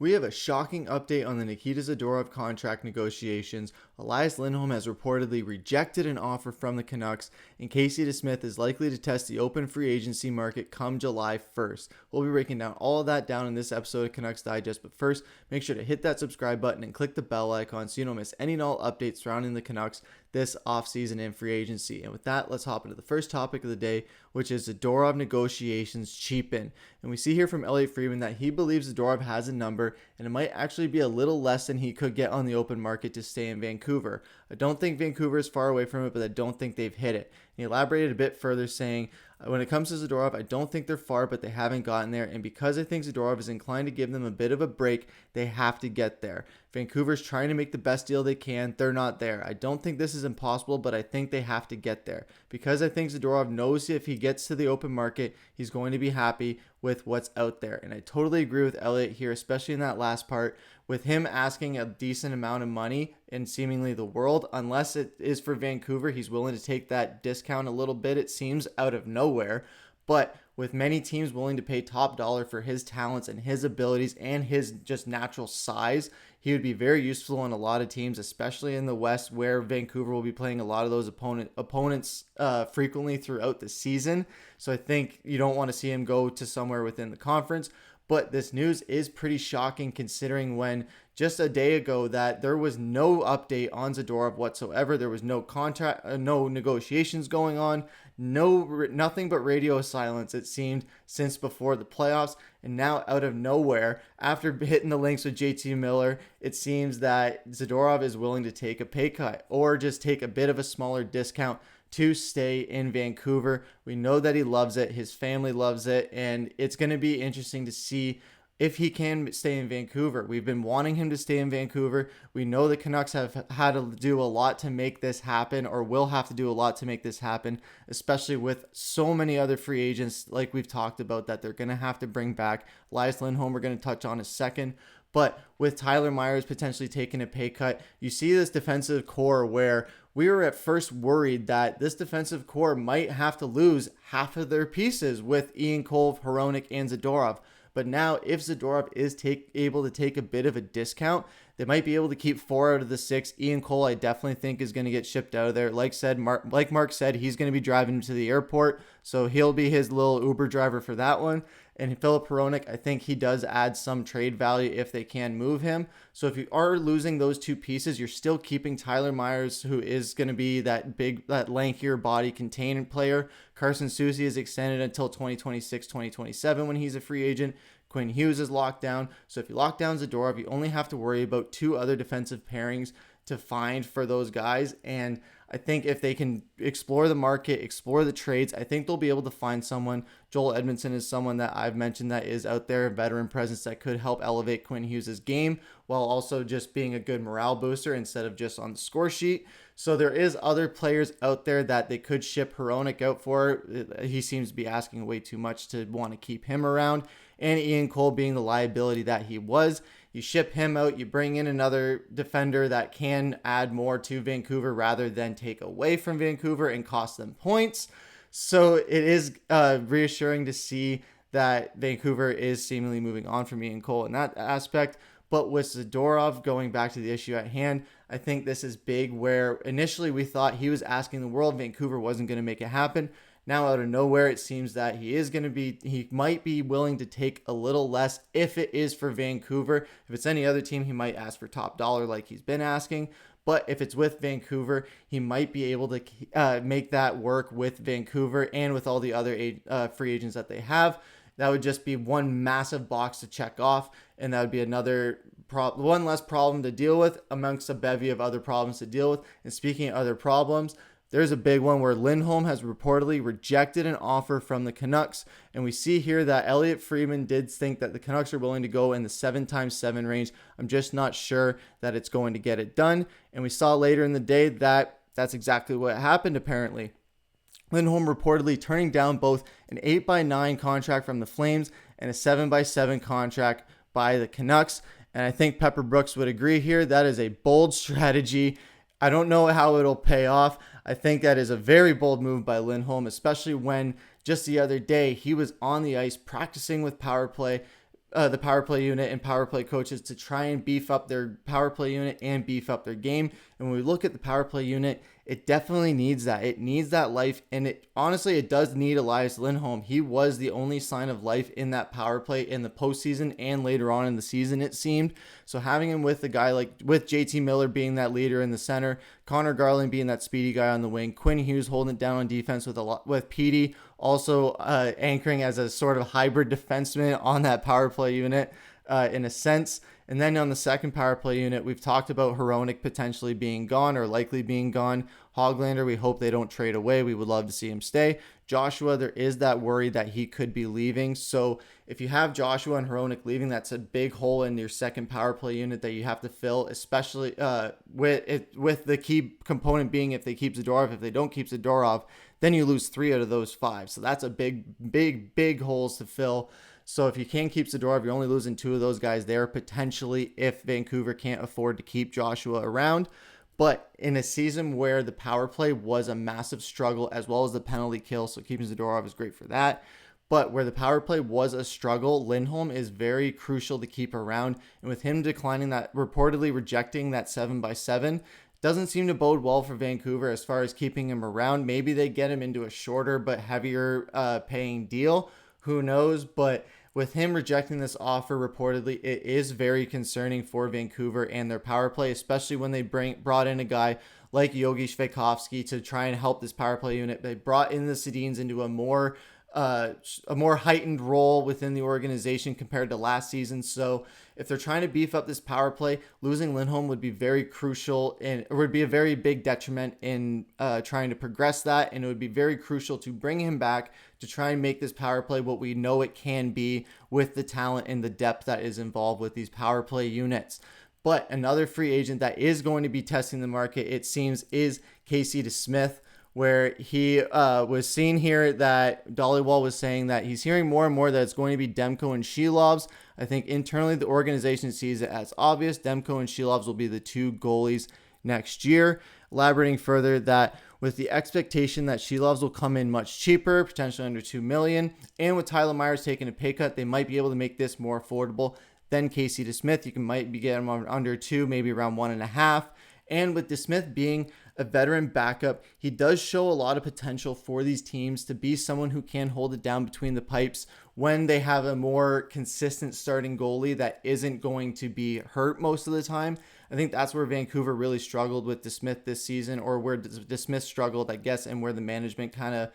We have a shocking update on the Nikita Zadorov contract negotiations. Elias Lindholm has reportedly rejected an offer from the Canucks, and Casey DeSmith is likely to test the open free agency market come July 1st. We'll be breaking down all of that down in this episode of Canucks Digest, but first, make sure to hit that subscribe button and click the bell icon so you don't miss any and all updates surrounding the Canucks this offseason and free agency. And with that, let's hop into the first topic of the day, which is Zadorov negotiations cheapen. And we see here from Elliotte Friedman that he believes Zadorov has a number, and it might actually be a little less than he could get on the open market to stay in Vancouver. I don't think Vancouver is far away from it, but I don't think they've hit it. He elaborated a bit further, saying, when it comes to Zadorov, I don't think they're far, but they haven't gotten there. And because I think Zadorov is inclined to give them a bit of a break, they have to get there. Vancouver's trying to make the best deal they can. They're not there. I don't think this is impossible, but I think they have to get there. Because I think Zadorov knows if he gets to the open market, he's going to be happy with what's out there. And I totally agree with Elliot here, especially in that last part, with him asking a decent amount of money in seemingly the world. Unless it is for Vancouver, he's willing to take that discount a little bit, it seems, out of nowhere. But with many teams willing to pay top dollar for his talents and his abilities and his just natural size, he would be very useful on a lot of teams, especially in the West, where Vancouver will be playing a lot of those opponents frequently throughout the season. So I think you don't want to see him go to somewhere within the conference. But this news is pretty shocking, considering when just a day ago that there was no update on Zadorov whatsoever. There was no contract, no negotiations going on, nothing but radio silence, it seemed, since before the playoffs. And now out of nowhere, after hitting the links with JT Miller, it seems that Zadorov is willing to take a pay cut or just take a bit of a smaller discount to stay in Vancouver. We know that he loves it. His family loves it. And it's going to be interesting to see if he can stay in Vancouver. We've been wanting him to stay in Vancouver. We know the Canucks have had to do a lot to make this happen, or will have to do a lot to make this happen, especially with so many other free agents like we've talked about that they're going to have to bring back. Elias Lindholm we're going to touch on in a second. But with Tyler Myers potentially taking a pay cut, you see this defensive core where we were at first worried that this defensive core might have to lose half of their pieces with Ian Cole, Hronek, and Zadorov. But now, if Zadorov is able to take a bit of a discount, they might be able to keep 4 out of the 6. Ian Cole, I definitely think, is going to get shipped out of there. Like Mark said, he's going to be driving to the airport, so he'll be his little Uber driver for that one. And Filip Hronek, I think he does add some trade value if they can move him. So if you are losing those two pieces, you're still keeping Tyler Myers, who is going to be that lankier body containment player. Carson Soucy is extended until 2026-2027 when he's a free agent. Quinn Hughes is locked down. So if you lock down Zadorov, you only have to worry about 2 other defensive pairings to find for those guys. And I think if they can explore the market, explore the trades, I think they'll be able to find someone. Joel Edmondson is someone that I've mentioned that is out there, a veteran presence that could help elevate Quinn Hughes' game while also just being a good morale booster instead of just on the score sheet. So there is other players out there that they could ship Hronek out for. He seems to be asking way too much to want to keep him around. And Ian Cole being the liability that he was. You ship him out, you bring in another defender that can add more to Vancouver rather than take away from Vancouver and cost them points. So it is reassuring to see that Vancouver is seemingly moving on from Ian Cole in that aspect. But with Zadorov, going back to the issue at hand, I think this is big, where initially we thought he was asking the world, Vancouver wasn't going to make it happen. Now out of nowhere, it seems that he might be willing to take a little less if it is for Vancouver. If it's any other team, he might ask for top dollar like he's been asking. But if it's with Vancouver, he might be able to make that work with Vancouver and with all the other free agents that they have. That would just be one massive box to check off, and that would be another one less problem to deal with amongst a bevy of other problems to deal with. And speaking of other problems, there's a big one where Lindholm has reportedly rejected an offer from the Canucks. And we see here that Elliotte Friedman did think that the Canucks are willing to go in the 7x7 range. I'm just not sure that it's going to get it done. And we saw later in the day that that's exactly what happened, apparently. Lindholm reportedly turning down both an 8x9 contract from the Flames and a 7x7 contract by the Canucks. And I think Pepper Brooks would agree here. That is a bold strategy. I don't know how it'll pay off. I think that is a very bold move by Lindholm, especially when just the other day he was on the ice practicing with power play, the power play unit and power play coaches to try and beef up their power play unit and beef up their game. And when we look at the power play unit, it definitely needs that. It needs that life. And it honestly, it does need Elias Lindholm. He was the only sign of life in that power play in the postseason and later on in the season, it seemed. So having him with a guy like with JT Miller being that leader in the center, Connor Garland being that speedy guy on the wing, Quinn Hughes holding it down on defense with Petey also anchoring as a sort of hybrid defenseman on that power play unit in a sense. And then on the second power play unit, we've talked about Hronek potentially being gone or likely being gone. Hoglander, we hope they don't trade away. We would love to see him stay. Joshua, there is that worry that he could be leaving. So if you have Joshua and Hronek leaving, that's a big hole in your second power play unit that you have to fill, especially with the key component being if they keep Zadorov. If they don't keep Zadorov, then you lose 3 out of those 5. So that's a big holes to fill. So if you can't keep Zadorov, you're only losing 2 of those guys there potentially if Vancouver can't afford to keep Joshua around. But in a season where the power play was a massive struggle as well as the penalty kill, so keeping Zadorov is great for that. But where the power play was a struggle, Lindholm is very crucial to keep around. And with him declining that, reportedly rejecting that 7x7, doesn't seem to bode well for Vancouver as far as keeping him around. Maybe they get him into a shorter but heavier paying deal. Who knows? But with him rejecting this offer reportedly, it is very concerning for Vancouver and their power play, especially when they brought in a guy like Yogi Sveikovsky to try and help this power play unit. They brought in the Sedins into a more heightened role within the organization compared to last season. So if they're trying to beef up this power play, losing Lindholm would be very crucial and it would be a very big detriment in trying to progress that. And it would be very crucial to bring him back to try and make this power play what we know it can be with the talent and the depth that is involved with these power play units. But another free agent that is going to be testing the market, it seems, is Casey DeSmith, where he was seen here that Dhaliwal was saying that he's hearing more and more that it's going to be Demko and Shilovs. I think internally the organization sees it as obvious. Demko and Shilovs will be the 2 goalies next year. Elaborating further that with the expectation that Shilovs will come in much cheaper, potentially under $2 million, and with Tyler Myers taking a pay cut, they might be able to make this more affordable than Casey DeSmith. You might be getting him under 2, maybe around 1.5. And with DeSmith being a veteran backup, he does show a lot of potential for these teams to be someone who can hold it down between the pipes when they have a more consistent starting goalie that isn't going to be hurt most of the time. I think that's where Vancouver really struggled with DeSmith this season, or where DeSmith struggled, I guess, and where the management kind of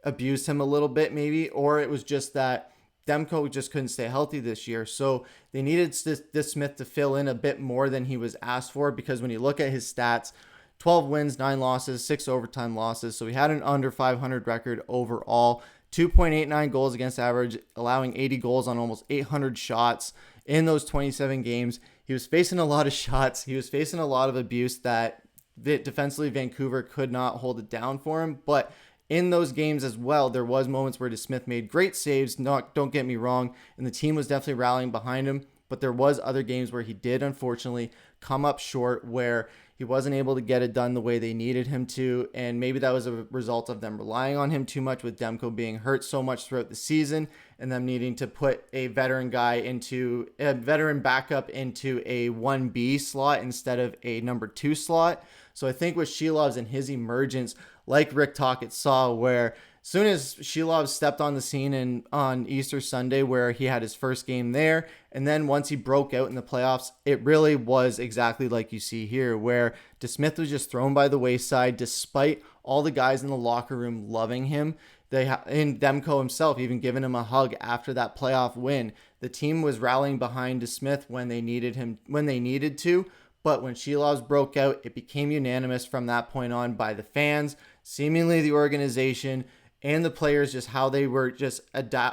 abused him a little bit maybe, or it was just that Demko just couldn't stay healthy this year. So they needed DeSmith to fill in a bit more than he was asked for, because when you look at his stats, 12 wins, 9 losses, 6 overtime losses. So he had an under 500 record overall, 2.89 goals against average, allowing 80 goals on almost 800 shots in those 27 games. He was facing a lot of shots. He was facing a lot of abuse that defensively Vancouver could not hold it down for him. But in those games as well, there was moments where DeSmith made great saves. Don't get me wrong. And the team was definitely rallying behind him. But there was other games where he did, unfortunately, come up short, where he wasn't able to get it done the way they needed him to. And maybe that was a result of them relying on him too much, with Demko being hurt so much throughout the season, and them needing to put a veteran backup into a 1B slot instead of a number 2 slot. So I think with Shilovs and his emergence, like Rick Tocchet saw, where as soon as Shilov stepped on the scene on Easter Sunday, where he had his first game there, and then once he broke out in the playoffs, it really was exactly like you see here, where DeSmith was just thrown by the wayside despite all the guys in the locker room loving him. And Demko himself even giving him a hug after that playoff win. The team was rallying behind DeSmith when they needed to. But when Shilovs broke out, it became unanimous from that point on by the fans, seemingly the organization, and the players, just how they were just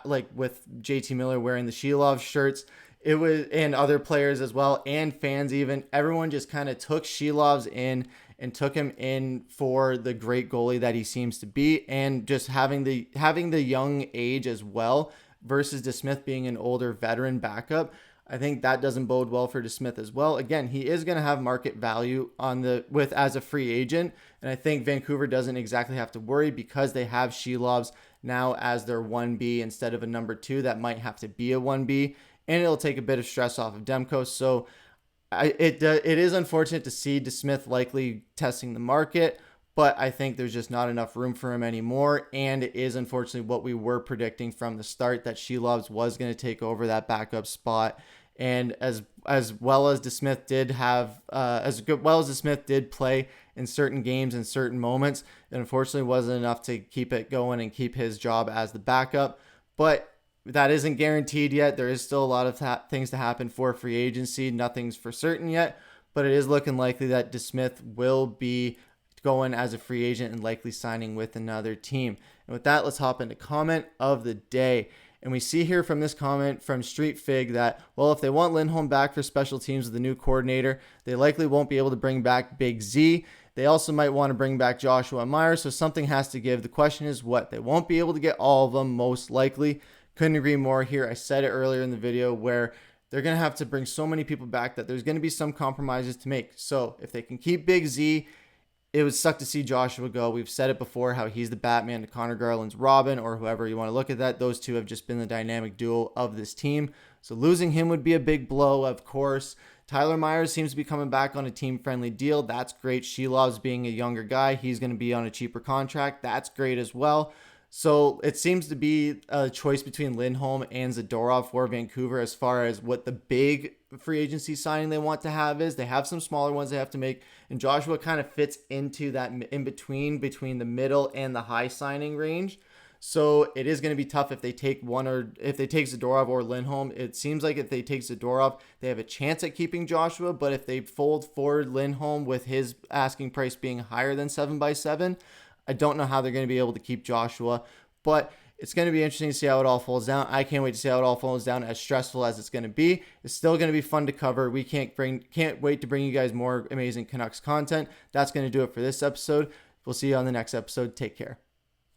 like with JT Miller wearing the Shilovs shirts. It was, and other players as well, and fans even. Everyone just kind of took Shilovs in and took him in for the great goalie that he seems to be, and just having the young age as well versus DeSmith being an older veteran backup. I think that doesn't bode well for DeSmith as well. Again, he is going to have market value as a free agent, and I think Vancouver doesn't exactly have to worry because they have Shilovs now as their 1B instead of a number 2 that might have to be a 1B and it'll take a bit of stress off of Demko. So it is unfortunate to see DeSmith likely testing the market, but I think there's just not enough room for him anymore. And it is unfortunately what we were predicting from the start, that Shelovs was going to take over that backup spot. And as well as DeSmith did have, as well as DeSmith did play in certain games and certain moments, it unfortunately wasn't enough to keep it going and keep his job as the backup. But that isn't guaranteed yet. There is still a lot of things to happen for free agency. Nothing's for certain yet, but it is looking likely that DeSmith will be going as a free agent and likely signing with another team. And with that, let's hop into comment of the day. And we see here from this comment from Street Fig that, well, if they want Lindholm back for special teams with the new coordinator, they likely won't be able to bring back Big Z. They also might want to bring back Joshua Meyer, so something has to give. The question is what? They won't be able to get all of them, most likely. Couldn't agree more here. I said it earlier in the video where they're going to have to bring so many people back that there's going to be some compromises to make. So if they can keep Big Z, it would suck to see Joshua go. We've said it before, how he's the Batman to Connor Garland's Robin, or whoever you want to look at that. Those two have just been the dynamic duo of this team. So losing him would be a big blow, of course. Tyler Myers seems to be coming back on a team-friendly deal. That's great. Shelovs being a younger guy. He's going to be on a cheaper contract. That's great as well. So it seems to be a choice between Lindholm and Zadorov for Vancouver as far as what the big free agency signing they want to have is. They have some smaller ones they have to make, and Joshua kind of fits into that in between the middle and the high signing range. So it is going to be tough if they take if they take Zadorov or Lindholm. It seems like if they take Zadorov, they have a chance at keeping Joshua, but if they fold forward Lindholm with his asking price being higher than 7x7, I don't know how they're going to be able to keep Joshua, but it's going to be interesting to see how it all falls down. I can't wait to see how it all falls down, as stressful as it's going to be. It's still going to be fun to cover. We can't wait to bring you guys more amazing Canucks content. That's going to do it for this episode. We'll see you on the next episode. Take care.